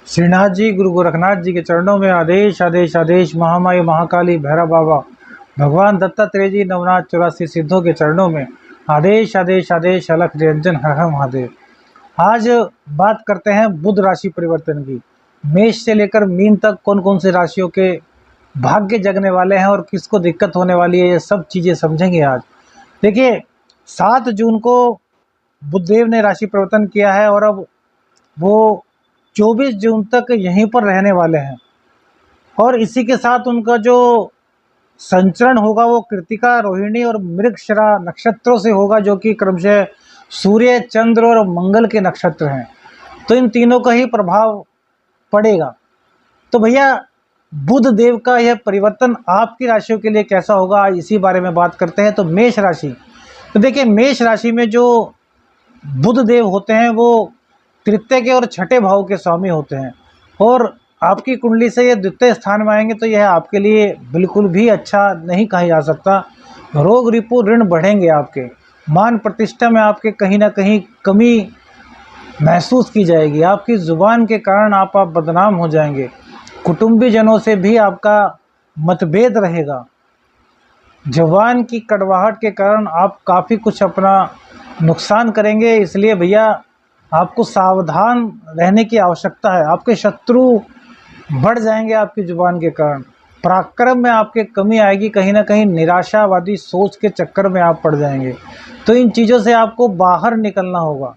श्रीनाथ जी गुरु गोरखनाथ जी के चरणों में आदेश आदेश आदेश। महामाई महाकाली भैरव बाबा भगवान दत्तात्रेय जी नवनाथ 84 सिद्धों के चरणों में आदेश आदेश आदेश। अलख निरंजन हर हर महादेव। आज बात करते हैं बुध राशि परिवर्तन की। मेष से लेकर मीन तक कौन कौन सी राशियों के भाग्य जगने वाले हैं और किसको दिक्कत होने वाली है, ये सब चीज़ें समझेंगे आज। देखिए, 7 जून को बुधदेव ने राशि परिवर्तन किया है और अब वो 24 जून तक यहीं पर रहने वाले हैं। और इसी के साथ उनका जो संचरण होगा वो कृतिका, रोहिणी और मृगशिरा नक्षत्रों से होगा, जो कि क्रमशः सूर्य, चंद्र और मंगल के नक्षत्र हैं। तो इन तीनों का ही प्रभाव पड़ेगा। तो भैया, बुध देव का यह परिवर्तन आपकी राशियों के लिए कैसा होगा, आज इसी बारे में बात करते हैं। तो मेष राशि, तो देखिए, मेष राशि में जो बुध देव होते हैं वो तृतीय के और छठे भाव के स्वामी होते हैं, और आपकी कुंडली से ये द्वितीय स्थान में आएंगे तो यह आपके लिए बिल्कुल भी अच्छा नहीं कहा जा सकता। रोग रिपु ऋण बढ़ेंगे, आपके मान प्रतिष्ठा में आपके कहीं ना कहीं कमी महसूस की जाएगी। आपकी ज़ुबान के कारण आप बदनाम हो जाएंगे। कुटुंबी जनों से भी आपका मतभेद रहेगा। जवान की कड़वाहट के कारण आप काफ़ी कुछ अपना नुकसान करेंगे। इसलिए भैया, आपको सावधान रहने की आवश्यकता है। आपके शत्रु बढ़ जाएंगे आपकी जुबान के कारण। पराक्रम में आपके कमी आएगी। कहीं ना कहीं निराशावादी सोच के चक्कर में आप पड़ जाएंगे। तो इन चीज़ों से आपको बाहर निकलना होगा,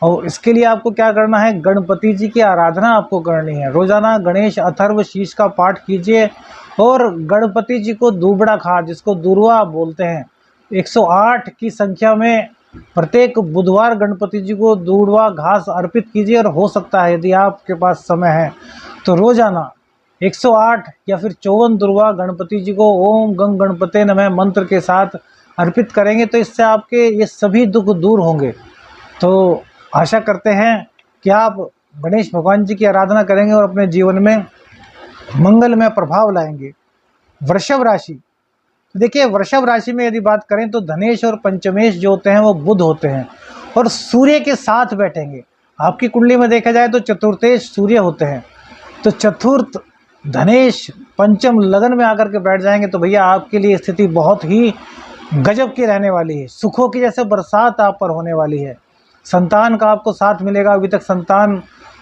और इसके लिए आपको क्या करना है, गणपति जी की आराधना आपको करनी है। रोजाना गणेश अथर्व शीष का पाठ कीजिए और गणपति जी को दूबड़ा खाद, जिसको दुर्वा बोलते हैं, 108 की संख्या में प्रत्येक बुधवार गणपति जी को दूधवा घास अर्पित कीजिए। और हो सकता है यदि आपके पास समय है तो रोजाना 108 या फिर 54 दुर्वा गणपति जी को ओम गंग गणपते नमः मंत्र के साथ अर्पित करेंगे तो इससे आपके ये सभी दुख दूर होंगे। तो आशा करते हैं कि आप गणेश भगवान जी की आराधना करेंगे और अपने जीवन में मंगलमय प्रभाव लाएंगे। वृषभ राशि, देखिए, वृषभ राशि में यदि बात करें तो धनेश और पंचमेश जो होते हैं वो बुध होते हैं और सूर्य के साथ बैठेंगे। आपकी कुंडली में देखा जाए तो चतुर्थेश सूर्य होते हैं। तो चतुर्थ धनेश पंचम लगन में आकर के बैठ जाएंगे तो भैया, आपके लिए स्थिति बहुत ही गजब की रहने वाली है। सुखों की जैसे बरसात आप पर होने वाली है। संतान का आपको साथ मिलेगा। अभी तक संतान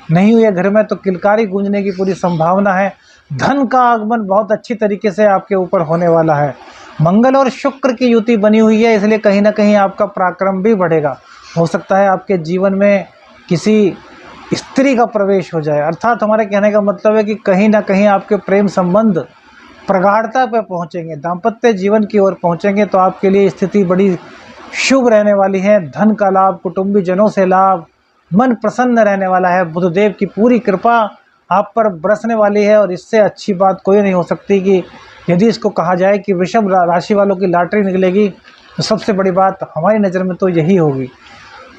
नहीं हुई है घर में तो किलकारी गूंजने की पूरी संभावना है। धन का आगमन बहुत अच्छी तरीके से आपके ऊपर होने वाला है। मंगल और शुक्र की युति बनी हुई है, इसलिए कहीं ना कहीं आपका पराक्रम भी बढ़ेगा। हो सकता है आपके जीवन में किसी स्त्री का प्रवेश हो जाए। अर्थात हमारे कहने का मतलब है कि कहीं ना कहीं आपके प्रेम संबंध प्रगाढ़ता पर पहुंचेंगे, दाम्पत्य जीवन की ओर पहुंचेंगे। तो आपके लिए स्थिति बड़ी शुभ रहने वाली है। धन का लाभ, कुटुंबी जनों से लाभ, मन प्रसन्न रहने वाला है। बुधदेव की पूरी कृपा आप पर बरसने वाली है, और इससे अच्छी बात कोई नहीं हो सकती कि यदि इसको कहा जाए कि वृषभ राशि वालों की लॉटरी निकलेगी तो सबसे बड़ी बात हमारी नज़र में तो यही होगी।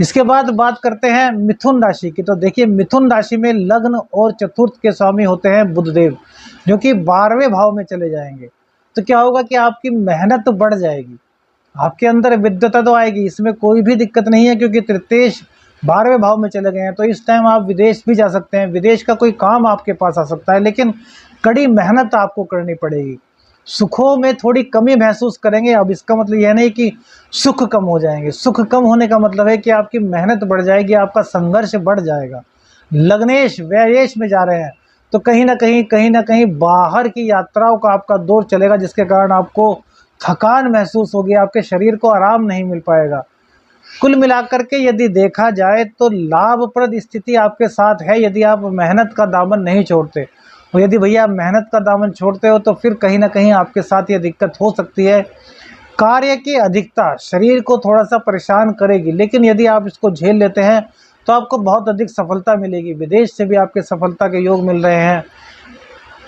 इसके बाद बात करते हैं मिथुन राशि की। तो देखिए, मिथुन राशि में लग्न और चतुर्थ के स्वामी होते हैं बुधदेव, जो कि 12वें भाव में चले जाएंगे। तो क्या होगा कि आपकी मेहनत बढ़ जाएगी, आपके अंदर विद्वता तो आएगी, इसमें कोई भी दिक्कत नहीं है, क्योंकि तृतीयेश 12वें भाव में चले गए हैं। तो इस टाइम आप विदेश भी जा सकते हैं, विदेश का कोई काम आपके पास आ सकता है, लेकिन कड़ी मेहनत आपको करनी पड़ेगी। सुखों में थोड़ी कमी महसूस करेंगे। अब इसका मतलब यह नहीं कि सुख कम हो जाएंगे। सुख कम होने का मतलब है कि आपकी मेहनत बढ़ जाएगी, आपका संघर्ष बढ़ जाएगा। लग्नेश व्ययेश में जा रहे हैं तो कहीं ना कहीं बाहर की यात्राओं का आपका दौर चलेगा, जिसके कारण आपको थकान महसूस होगी, आपके शरीर को आराम नहीं मिल पाएगा। कुल मिलाकर के यदि देखा जाए तो लाभप्रद स्थिति आपके साथ है, यदि आप मेहनत का दामन नहीं छोड़ते। और यदि भैया मेहनत का दामन छोड़ते हो तो फिर कहीं ना कहीं आपके साथ ये दिक्कत हो सकती है। कार्य की अधिकता शरीर को थोड़ा सा परेशान करेगी, लेकिन यदि आप इसको झेल लेते हैं तो आपको बहुत अधिक सफलता मिलेगी। विदेश से भी आपके सफलता के योग मिल रहे हैं।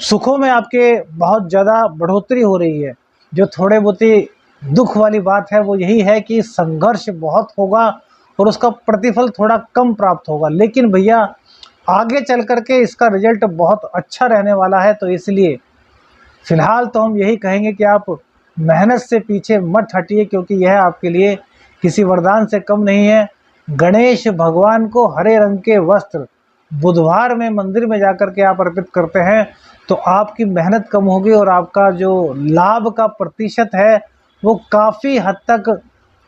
सुखों में आपके बहुत ज़्यादा बढ़ोतरी हो रही है। जो थोड़े बहुत ही दुख वाली बात है वो यही है कि संघर्ष बहुत होगा और उसका प्रतिफल थोड़ा कम प्राप्त होगा, लेकिन भैया आगे चल करके इसका रिजल्ट बहुत अच्छा रहने वाला है। तो इसलिए फिलहाल तो हम यही कहेंगे कि आप मेहनत से पीछे मत हटिए, क्योंकि यह आपके लिए किसी वरदान से कम नहीं है। गणेश भगवान को हरे रंग के वस्त्र बुधवार में मंदिर में जाकर के आप अर्पित करते हैं तो आपकी मेहनत कम होगी और आपका जो लाभ का प्रतिशत है वो काफ़ी हद तक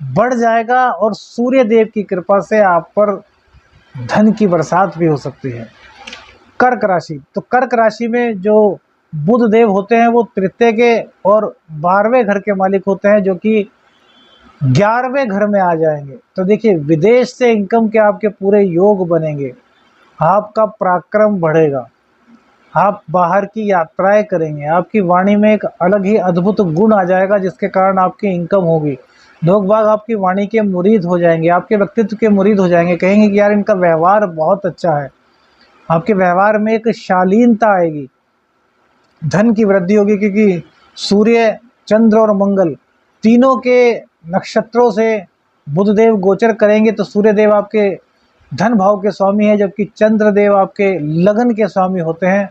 बढ़ जाएगा और सूर्य देव की कृपा से आप पर धन की बरसात भी हो सकती है। कर्क राशि, तो कर्क राशि में जो बुध देव होते हैं वो तृतीय के और 12वें घर के मालिक होते हैं, जो कि 11वें घर में आ जाएंगे। तो देखिए, विदेश से इनकम के आपके पूरे योग बनेंगे, आपका पराक्रम बढ़ेगा, आप बाहर की यात्राएं करेंगे, आपकी वाणी में एक अलग ही अद्भुत गुण आ जाएगा जिसके कारण आपकी इनकम होगी। लोग बाग आपकी वाणी के मुरीद हो जाएंगे, आपके व्यक्तित्व के मुरीद हो जाएंगे, कहेंगे कि यार इनका व्यवहार बहुत अच्छा है। आपके व्यवहार में एक शालीनता आएगी, धन की वृद्धि होगी, क्योंकि सूर्य, चंद्र और मंगल तीनों के नक्षत्रों से बुधदेव गोचर करेंगे। तो सूर्य देव आपके धन भाव के स्वामी है, जबकि चंद्र देव आपके लगन के स्वामी होते हैं,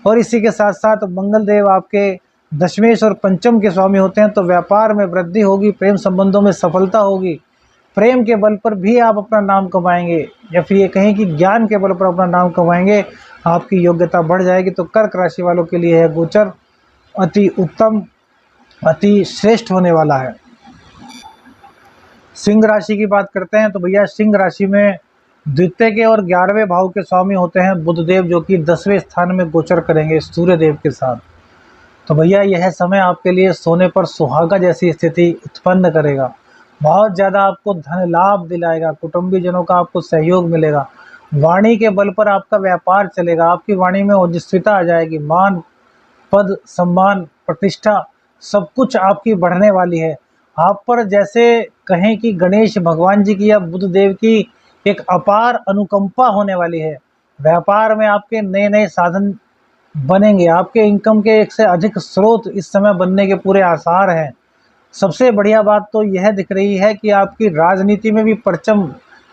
और इसी के साथ साथ मंगल देव आपके दशमेश और पंचम के स्वामी होते हैं। तो व्यापार में वृद्धि होगी, प्रेम संबंधों में सफलता होगी, प्रेम के बल पर भी आप अपना नाम कमाएंगे, या फिर ये कहें कि ज्ञान के बल पर अपना नाम कमाएंगे, आपकी योग्यता बढ़ जाएगी। तो कर्क राशि वालों के लिए यह गोचर अति उत्तम, अति श्रेष्ठ होने वाला है। सिंह राशि की बात करते हैं तो भैया, सिंह राशि में द्वितीय के और 11वें भाव के स्वामी होते हैं बुधदेव, जो कि 10वें स्थान में गोचर करेंगे सूर्य देव के साथ। तो भैया, यह समय आपके लिए सोने पर सुहागा जैसी स्थिति उत्पन्न करेगा, बहुत ज़्यादा आपको धन लाभ दिलाएगा, कुटुंबीजनों का आपको सहयोग मिलेगा, वाणी के बल पर आपका व्यापार चलेगा, आपकी वाणी में ओजस्विता आ जाएगी, मान, पद, सम्मान, प्रतिष्ठा सब कुछ आपकी बढ़ने वाली है। आप पर जैसे कहें कि गणेश भगवान जी की या बुध देव की एक अपार अनुकंपा होने वाली है। व्यापार में आपके नए नए साधन बनेंगे, आपके इनकम के एक से अधिक स्रोत इस समय बनने के पूरे आसार हैं। सबसे बढ़िया बात तो यह दिख रही है कि आपकी राजनीति में भी परचम,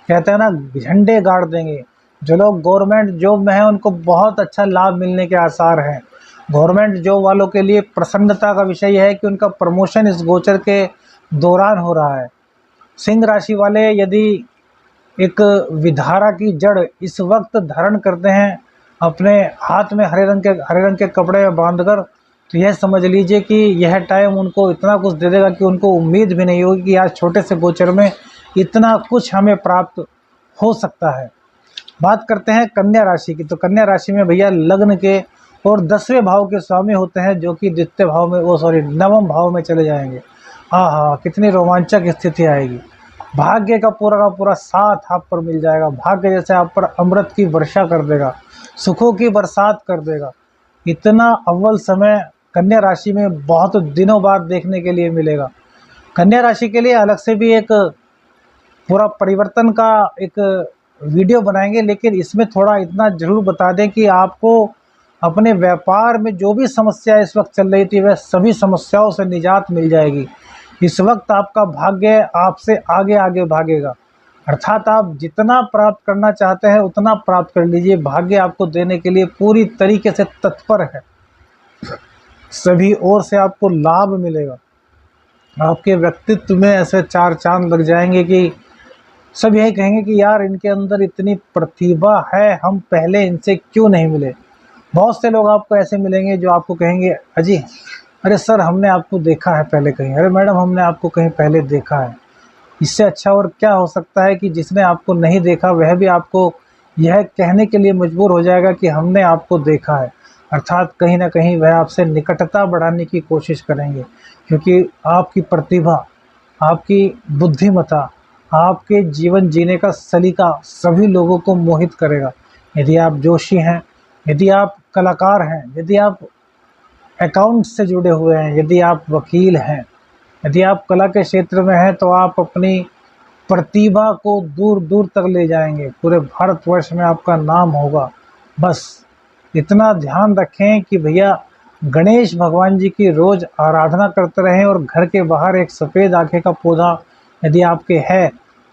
कहते हैं ना, झंडे गाड़ देंगे। जो लोग गवर्नमेंट जॉब में हैं उनको बहुत अच्छा लाभ मिलने के आसार हैं। गवर्नमेंट जॉब वालों के लिए प्रसन्नता का विषय है कि उनका प्रमोशन इस गोचर के दौरान हो रहा है। सिंह राशि वाले यदि एक विधारा की जड़ इस वक्त धारण करते हैं, अपने हाथ में हरे रंग के कपड़े बांधकर, तो यह समझ लीजिए कि यह टाइम उनको इतना कुछ दे देगा कि उनको उम्मीद भी नहीं होगी कि आज छोटे से गोचर में इतना कुछ हमें प्राप्त हो सकता है। बात करते हैं कन्या राशि की, तो कन्या राशि में भैया लग्न के और 10वें भाव के स्वामी होते हैं, जो कि द्वितीय भाव में, नवम भाव में चले जाएंगे। हाँ, कितनी रोमांचक स्थिति आएगी। भाग्य का पूरा साथ आप पर मिल जाएगा, भाग्य जैसे आप पर अमृत की वर्षा कर देगा, सुखों की बरसात कर देगा। इतना अव्वल समय कन्या राशि में बहुत दिनों बाद देखने के लिए मिलेगा। कन्या राशि के लिए अलग से भी एक पूरा परिवर्तन का एक वीडियो बनाएंगे, लेकिन इसमें थोड़ा इतना जरूर बता दें कि आपको अपने व्यापार में जो भी समस्या इस वक्त चल रही थी, वह सभी समस्याओं से निजात मिल जाएगी। इस वक्त आपका भाग्य आपसे आगे आगे भागेगा, अर्थात आप जितना प्राप्त करना चाहते हैं उतना प्राप्त कर लीजिए। भाग्य आपको देने के लिए पूरी तरीके से तत्पर है, सभी ओर से आपको लाभ मिलेगा। आपके व्यक्तित्व में ऐसे चार चांद लग जाएंगे कि सब यही कहेंगे कि यार इनके अंदर इतनी प्रतिभा है, हम पहले इनसे क्यों नहीं मिले। बहुत से लोग आपको ऐसे मिलेंगे जो आपको कहेंगे, अजी अरे सर हमने आपको देखा है पहले कहीं, अरे मैडम हमने आपको कहीं पहले देखा है। इससे अच्छा और क्या हो सकता है कि जिसने आपको नहीं देखा वह भी आपको यह कहने के लिए मजबूर हो जाएगा कि हमने आपको देखा है, अर्थात कहीं ना कहीं वह आपसे निकटता बढ़ाने की कोशिश करेंगे, क्योंकि आपकी प्रतिभा, आपकी बुद्धिमत्ता, आपके जीवन जीने का सलीका सभी लोगों को मोहित करेगा। यदि आप जोशी हैं, यदि आप कलाकार हैं, यदि आप अकाउंट से जुड़े हुए हैं, यदि आप वकील हैं, यदि आप कला के क्षेत्र में हैं, तो आप अपनी प्रतिभा को दूर दूर तक ले जाएंगे, पूरे भारतवर्ष में आपका नाम होगा। बस इतना ध्यान रखें कि भैया गणेश भगवान जी की रोज़ आराधना करते रहें, और घर के बाहर एक सफ़ेद आँखें का पौधा यदि आपके है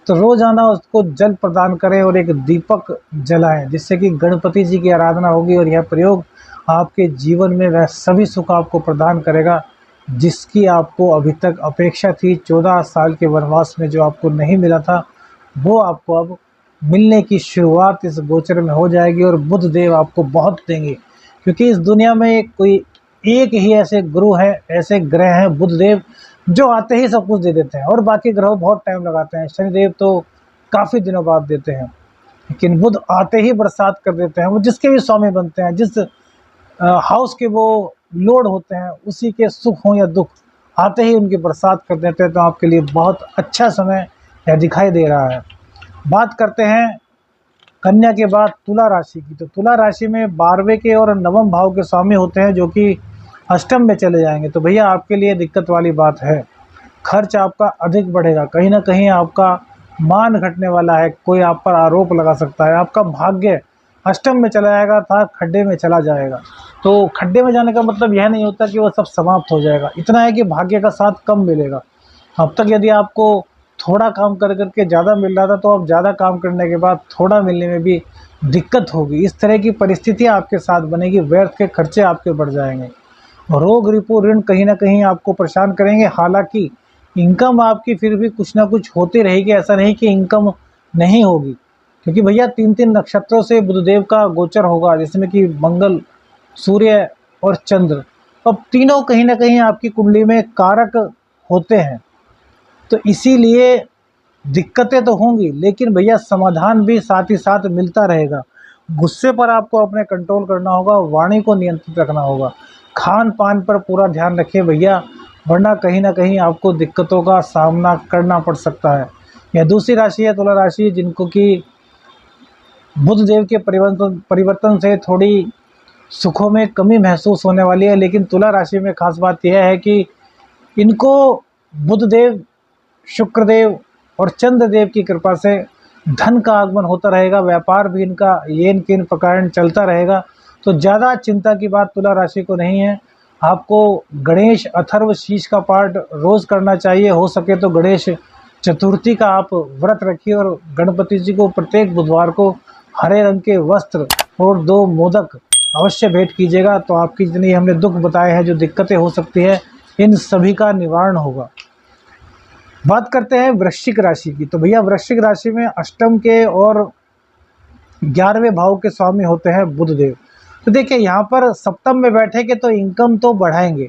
तो रोज़ाना उसको जल प्रदान करें और एक दीपक जलाएं, जिससे कि गणपति जी की आराधना होगी, और यह प्रयोग आपके जीवन में वह सभी सुख आपको प्रदान करेगा जिसकी आपको अभी तक अपेक्षा थी। 14 साल के वनवास में जो आपको नहीं मिला था वो आपको अब मिलने की शुरुआत इस गोचर में हो जाएगी और बुध देव आपको बहुत देंगे, क्योंकि इस दुनिया में कोई एक ही ऐसे गुरु है, ऐसे ग्रह हैं बुध देव, जो आते ही सब कुछ दे देते हैं, और बाकी ग्रह बहुत टाइम लगाते हैं। शनिदेव तो काफ़ी दिनों बाद देते हैं, लेकिन बुध आते ही बरसात कर देते हैं। वो जिसके भी स्वामी बनते हैं, जिस हाउस के वो लोड होते हैं, उसी के सुख हो या दुख आते ही उनकी बरसात कर देते हैं। तो आपके लिए बहुत अच्छा समय यह दिखाई दे रहा है। बात करते हैं कन्या के बाद तुला राशि की। तो तुला राशि में 12वें के और 9वें भाव के स्वामी होते हैं, जो कि अष्टम में चले जाएंगे। तो भैया आपके लिए दिक्कत वाली बात है, खर्च आपका अधिक बढ़ेगा, कहीं ना कहीं आपका मान घटने वाला है, कोई आप पर आरोप लगा सकता है। आपका भाग्य अष्टम में चला जाएगा था खड्डे में चला जाएगा। तो खड्डे में जाने का मतलब यह नहीं होता कि वो सब समाप्त हो जाएगा, इतना है कि भाग्य का साथ कम मिलेगा। अब तक यदि आपको थोड़ा काम कर करके ज़्यादा मिल रहा था, तो अब ज़्यादा काम करने के बाद थोड़ा मिलने में भी दिक्कत होगी। इस तरह की परिस्थितियाँ आपके साथ बनेगी, व्यर्थ के खर्चे आपके बढ़ जाएंगे, रोग रिपू ऋण कहीं ना कहीं आपको परेशान करेंगे। हालांकि इनकम आपकी फिर भी कुछ ना कुछ होती रहेगी, ऐसा नहीं कि इनकम नहीं होगी, क्योंकि भैया 3-3 नक्षत्रों से बुधदेव का गोचर होगा, जिसमें कि मंगल, सूर्य और चंद्र। अब तीनों कहीं ना कहीं आपकी कुंडली में कारक होते हैं, तो इसीलिए दिक्कतें तो होंगी, लेकिन भैया समाधान भी साथ ही साथ मिलता रहेगा। गुस्से पर आपको अपने कंट्रोल करना होगा, वाणी को नियंत्रित रखना होगा, खान पान पर पूरा ध्यान रखिए भैया, वरना कहीं ना कहीं आपको दिक्कतों का सामना करना पड़ सकता है। यह दूसरी राशि है तुला राशि, जिनको कि बुध देव के परिवर्तन से थोड़ी सुखों में कमी महसूस होने वाली है। लेकिन तुला राशि में खास बात यह है कि इनको बुध देव, शुक्रदेव और चंद्रदेव की कृपा से धन का आगमन होता रहेगा, व्यापार भी इनका येन केन प्रकार चलता रहेगा। तो ज़्यादा चिंता की बात तुला राशि को नहीं है। आपको गणेश अथर्व शीष का पाठ रोज़ करना चाहिए, हो सके तो गणेश चतुर्थी का आप व्रत रखिए, और गणपति जी को प्रत्येक बुधवार को हरे रंग के वस्त्र और 2 मोदक अवश्य भेंट कीजिएगा। तो आपकी जितनी हमने दुख बताए हैं, जो दिक्कतें हो सकती है, इन सभी का निवारण होगा। बात करते हैं वृश्चिक राशि की। तो भैया वृश्चिक राशि में अष्टम के और 11वें भाव के स्वामी होते हैं बुध देव। तो देखिए यहाँ पर सप्तम में बैठे के तो इनकम तो बढ़ाएंगे,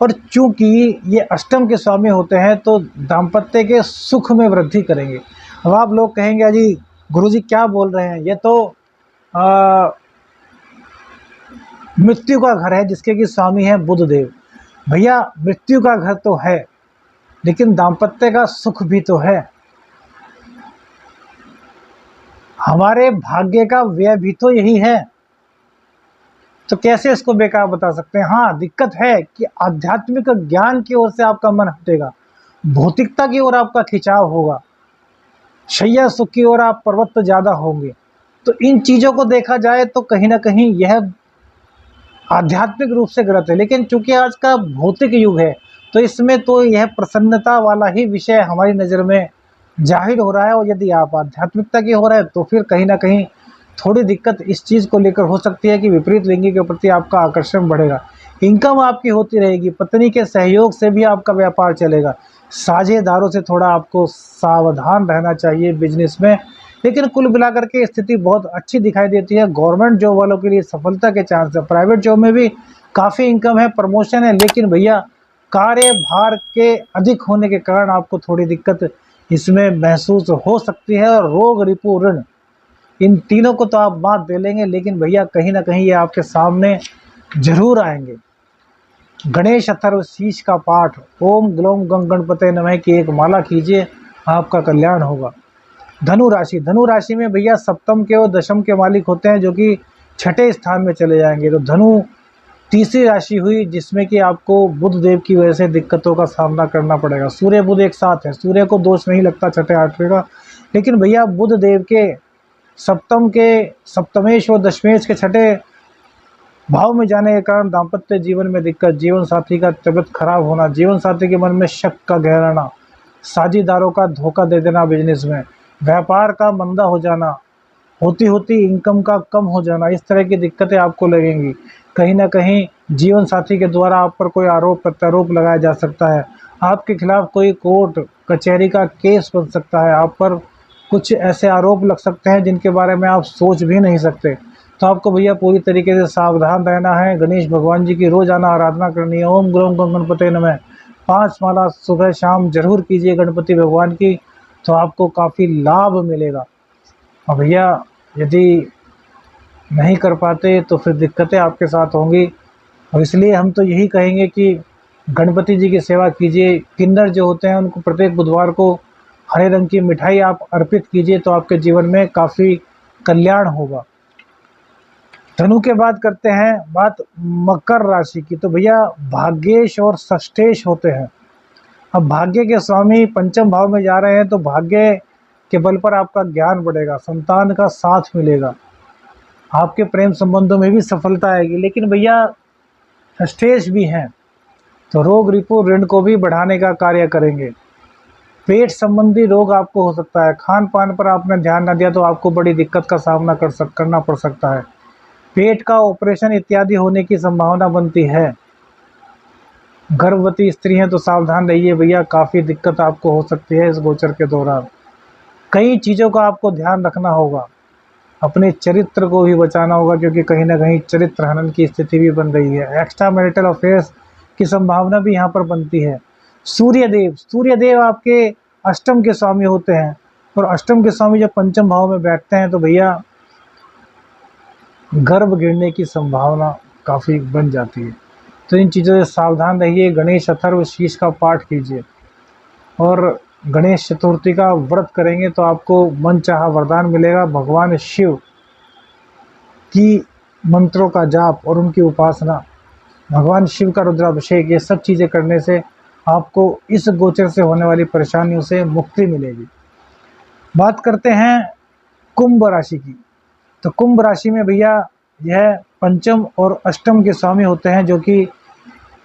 और चूंकि ये अष्टम के स्वामी होते हैं तो दाम्पत्य के सुख में वृद्धि करेंगे। अब आप लोग कहेंगे अजी गुरुजी क्या बोल रहे हैं, ये तो मृत्यु का घर है, जिसके कि स्वामी है बुध देव। भैया मृत्यु का घर तो है, लेकिन दाम्पत्य का सुख भी तो है, हमारे भाग्य का व्यय भी तो यही है। तो कैसे इसको बेकार बता सकते हैं। हाँ दिक्कत है कि आध्यात्मिक ज्ञान की ओर से आपका मन हटेगा, भौतिकता की ओर आपका खिंचाव होगा, शैया सुख की ओर आप प्रवृत्त ज़्यादा होंगे। तो इन चीज़ों को देखा जाए तो कहीं ना कहीं यह आध्यात्मिक रूप से गलत है। लेकिन चूंकि आज का भौतिक युग है, तो इसमें तो यह प्रसन्नता वाला ही विषय हमारी नज़र में जाहिर हो रहा है। और यदि आप आध्यात्मिकता की हो रहा है, तो फिर कहीं ना कहीं थोड़ी दिक्कत इस चीज़ को लेकर हो सकती है कि विपरीत लिंगी के प्रति आपका आकर्षण बढ़ेगा, इनकम आपकी होती रहेगी, पत्नी के सहयोग से भी आपका व्यापार चलेगा। साझेदारों से थोड़ा आपको सावधान रहना चाहिए बिजनेस में। लेकिन कुल मिलाकर के स्थिति बहुत अच्छी दिखाई देती है। गवर्नमेंट जॉब वालों के लिए सफलता के चांस है, प्राइवेट जॉब में भी काफ़ी इनकम है, प्रमोशन है, लेकिन भैया कार्यभार के अधिक होने के कारण आपको थोड़ी दिक्कत इसमें महसूस हो सकती है। और रोग रिपू ऋण, इन तीनों को तो आप बात दे लेंगे, लेकिन भैया कहीं ना कहीं ये आपके सामने जरूर आएंगे। गणेश अथर्व शीष का पाठ, ओम ग्लोम गंग गणपते नमः की एक माला कीजिए, आपका कल्याण होगा। धनु राशि, धनु राशि में भैया सप्तम के और दशम के मालिक होते हैं, जो कि 6ठे स्थान में चले जाएंगे। तो धनु तीसरी राशि हुई, जिसमें कि आपको बुध देव की वजह से दिक्कतों का सामना करना पड़ेगा। सूर्य बुध एक साथ है, सूर्य को दोष नहीं लगता 6ठे-8वें का, लेकिन भैया बुध देव के सप्तम के सप्तमेश और दशमेश के 6ठे भाव में जाने के कारण दाम्पत्य जीवन में दिक्कत, जीवन साथी का तबियत खराब होना, जीवन साथी के मन में शक का गहराना, साझेदारों का धोखा दे देना बिजनेस में, व्यापार का मंदा हो जाना, होती होती इनकम का कम हो जाना, इस तरह की दिक्कतें आपको लगेंगी। कहीं ना कहीं जीवन साथी के द्वारा आप पर कोई आरोप प्रत्यारोप लगाया जा सकता है, आपके खिलाफ कोई कोर्ट कचहरी का केस बन सकता है, आप पर कुछ ऐसे आरोप लग सकते हैं जिनके बारे में आप सोच भी नहीं सकते। तो आपको भैया पूरी तरीके से सावधान रहना है। गणेश भगवान जी की रोज़ाना आराधना करनी है। ओम ग्लोम गम गणपते नमः 5 माला सुबह शाम जरूर कीजिए गणपति भगवान की, तो आपको काफ़ी लाभ मिलेगा। और भैया यदि नहीं कर पाते तो फिर दिक्कतें आपके साथ होंगी, और इसलिए हम तो यही कहेंगे कि गणपति जी की सेवा कीजिए। किन्नर जो होते हैं उनको प्रत्येक बुधवार को हरे रंग की मिठाई आप अर्पित कीजिए, तो आपके जीवन में काफ़ी कल्याण होगा। धनु के बाद करते हैं बात मकर राशि की। तो भैया भाग्येश और षष्ठेश होते हैं। अब भाग्य के स्वामी पंचम भाव में जा रहे हैं, तो भाग्य के बल पर आपका ज्ञान बढ़ेगा, संतान का साथ मिलेगा, आपके प्रेम संबंधों में भी सफलता आएगी। लेकिन भैया षष्ठेश भी हैं, तो रोग रिपु ऋण को भी बढ़ाने का कार्य करेंगे। पेट संबंधी रोग आपको हो सकता है। खान पान पर आपने ध्यान न दिया तो आपको बड़ी दिक्कत का सामना करना पड़ सकता है। पेट का ऑपरेशन इत्यादि होने की संभावना बनती है। गर्भवती स्त्री हैं तो सावधान रहिए भैया, काफ़ी दिक्कत आपको हो सकती है इस गोचर के दौरान। कई चीज़ों का आपको ध्यान रखना होगा, अपने चरित्र को भी बचाना होगा, क्योंकि कहीं ना कहीं चरित्र हनन की स्थिति भी बन रही है। एक्स्ट्रा मैरिटल अफेयर्स की संभावना भी यहाँ पर बनती है। सूर्यदेव आपके अष्टम के स्वामी होते हैं, और अष्टम के स्वामी जब पंचम भाव में बैठते हैं तो भैया गर्भ गिरने की संभावना काफ़ी बन जाती है। तो इन चीज़ों से सावधान रहिए। गणेश अथर्व शीर्ष का पाठ कीजिए, और गणेश चतुर्थी का व्रत करेंगे तो आपको मनचाहा वरदान मिलेगा। भगवान शिव की मंत्रों का जाप और उनकी उपासना, भगवान शिव का रुद्राभिषेक, ये सब चीज़ें करने से आपको इस गोचर से होने वाली परेशानियों से मुक्ति मिलेगी। बात करते हैं कुंभ राशि की। तो कुंभ राशि में भैया यह पंचम और अष्टम के स्वामी होते हैं, जो कि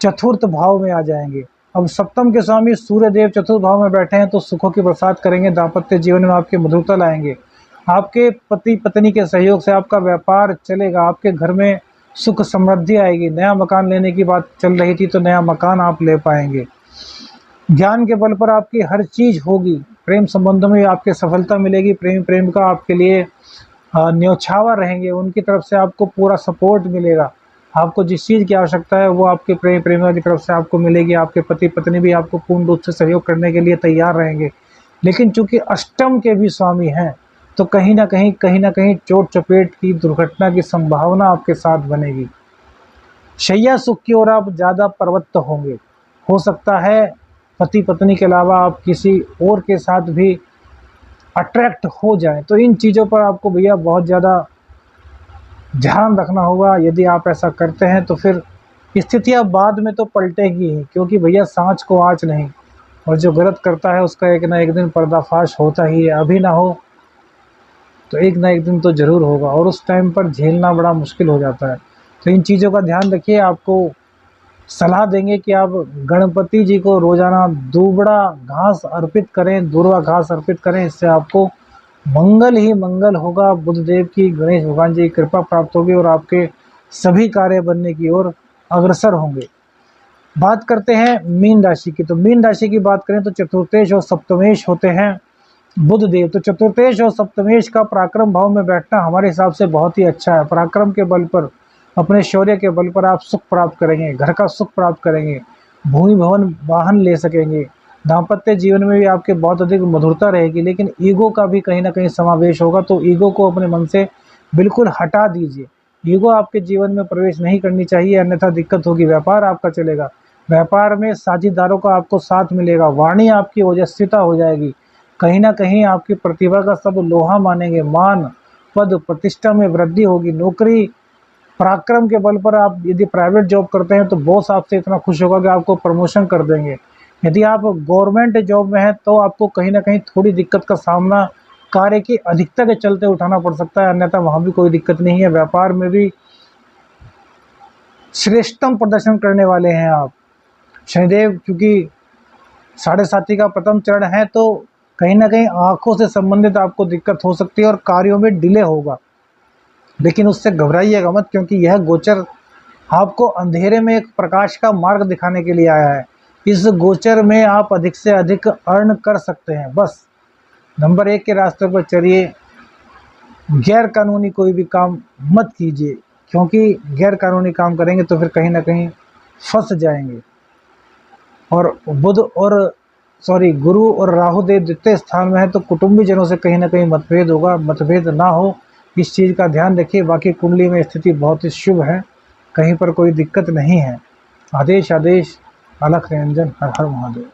चतुर्थ भाव में आ जाएंगे। अब सप्तम के स्वामी सूर्यदेव चतुर्थ भाव में बैठे हैं, तो सुखों की बरसात करेंगे, दाम्पत्य जीवन में आपके मधुरता लाएंगे। आपके पति पत्नी के सहयोग से आपका व्यापार चलेगा, आपके घर में सुख समृद्धि आएगी। नया मकान लेने की बात चल रही थी, तो नया मकान आप ले पाएंगे। ज्ञान के बल पर आपकी हर चीज़ होगी। प्रेम संबंधों में आपके सफलता मिलेगी। प्रेमिका आपके लिए न्यौछावर रहेंगे, उनकी तरफ से आपको पूरा सपोर्ट मिलेगा। आपको जिस चीज़ की आवश्यकता है वो आपके प्रेमिका की तरफ से आपको मिलेगी। आपके पति पत्नी भी आपको पूर्ण रूप से सहयोग करने के लिए तैयार रहेंगे। लेकिन चूंकि अष्टम के भी स्वामी हैं, तो कहीं ना कहीं चोट चपेट की दुर्घटना की संभावना आपके साथ बनेगी। शैया सुख की ओर आप ज़्यादा प्रवृत्त होंगे। हो सकता है पति पत्नी के अलावा आप किसी और के साथ भी अट्रैक्ट हो जाएं। तो इन चीज़ों पर आपको भैया बहुत ज़्यादा ध्यान रखना होगा। यदि आप ऐसा करते हैं तो फिर स्थितियां बाद में तो पलटेगी ही, क्योंकि भैया सांच को आँच नहीं, और जो गलत करता है उसका एक ना एक दिन पर्दाफाश होता ही है। अभी ना हो तो एक ना एक दिन तो ज़रूर होगा, और उस टाइम पर झेलना बड़ा मुश्किल हो जाता है। तो इन चीज़ों का ध्यान रखिए। आपको सलाह देंगे कि आप गणपति जी को रोज़ाना दूबड़ा घास अर्पित करें, दूर्वा घास अर्पित करें। इससे आपको मंगल ही मंगल होगा। बुधदेव की, गणेश भगवान जी की कृपा प्राप्त होगी, और आपके सभी कार्य बनने की ओर अग्रसर होंगे। बात करते हैं मीन राशि की। तो मीन राशि की बात करें तो चतुर्थेश और सप्तमेश होते हैं बुधदेव। तो चतुर्थेश और सप्तमेश का पराक्रम भाव में बैठना हमारे हिसाब से बहुत ही अच्छा है। पराक्रम के बल पर, अपने शौर्य के बल पर आप सुख प्राप्त करेंगे, घर का सुख प्राप्त करेंगे, भूमि भवन वाहन ले सकेंगे। दाम्पत्य जीवन में भी आपके बहुत अधिक मधुरता रहेगी, लेकिन ईगो का भी कहीं ना कहीं समावेश होगा। तो ईगो को अपने मन से बिल्कुल हटा दीजिए। ईगो आपके जीवन में प्रवेश नहीं करनी चाहिए, अन्यथा दिक्कत होगी। व्यापार आपका चलेगा, व्यापार में साझेदारों का आपको साथ मिलेगा। वाणी आपकी ओजस्विता हो जाएगी। कहीं ना कहीं आपकी प्रतिभा का सब लोहा मानेंगे। मान पद प्रतिष्ठा में वृद्धि होगी। नौकरी पराक्रम के बल पर आप यदि प्राइवेट जॉब करते हैं तो बॉस आपसे इतना खुश होगा कि आपको प्रमोशन कर देंगे। यदि आप गवर्नमेंट जॉब में हैं तो आपको कहीं ना कहीं थोड़ी दिक्कत का सामना कार्य की अधिकता के चलते उठाना पड़ सकता है, अन्यथा वहाँ भी कोई दिक्कत नहीं है। व्यापार में भी श्रेष्ठतम प्रदर्शन करने वाले हैं आप। शनिदेव क्योंकि 7.5 का प्रथम चरण है, तो कहीं ना कहीं आँखों से संबंधित आपको दिक्कत हो सकती है और कार्यों में डिले होगा। लेकिन उससे घबराइएगा मत, क्योंकि यह गोचर आपको अंधेरे में एक प्रकाश का मार्ग दिखाने के लिए आया है। इस गोचर में आप अधिक से अधिक अर्न कर सकते हैं। बस नंबर 1 के रास्ते पर चलिए, गैर कानूनी कोई भी काम मत कीजिए, क्योंकि गैर कानूनी काम करेंगे तो फिर कहीं ना कहीं फंस जाएंगे। और बुध और गुरु और राहु देव द्वितीय स्थान में है, तो कुटुंबीजनों से कहीं ना कहीं मतभेद होगा। मतभेद ना हो, इस चीज़ का ध्यान रखिए। बाकी कुंडली में स्थिति बहुत ही शुभ है, कहीं पर कोई दिक्कत नहीं है। आदेश आदेश, अलख निरंजन, हर हर महादेव।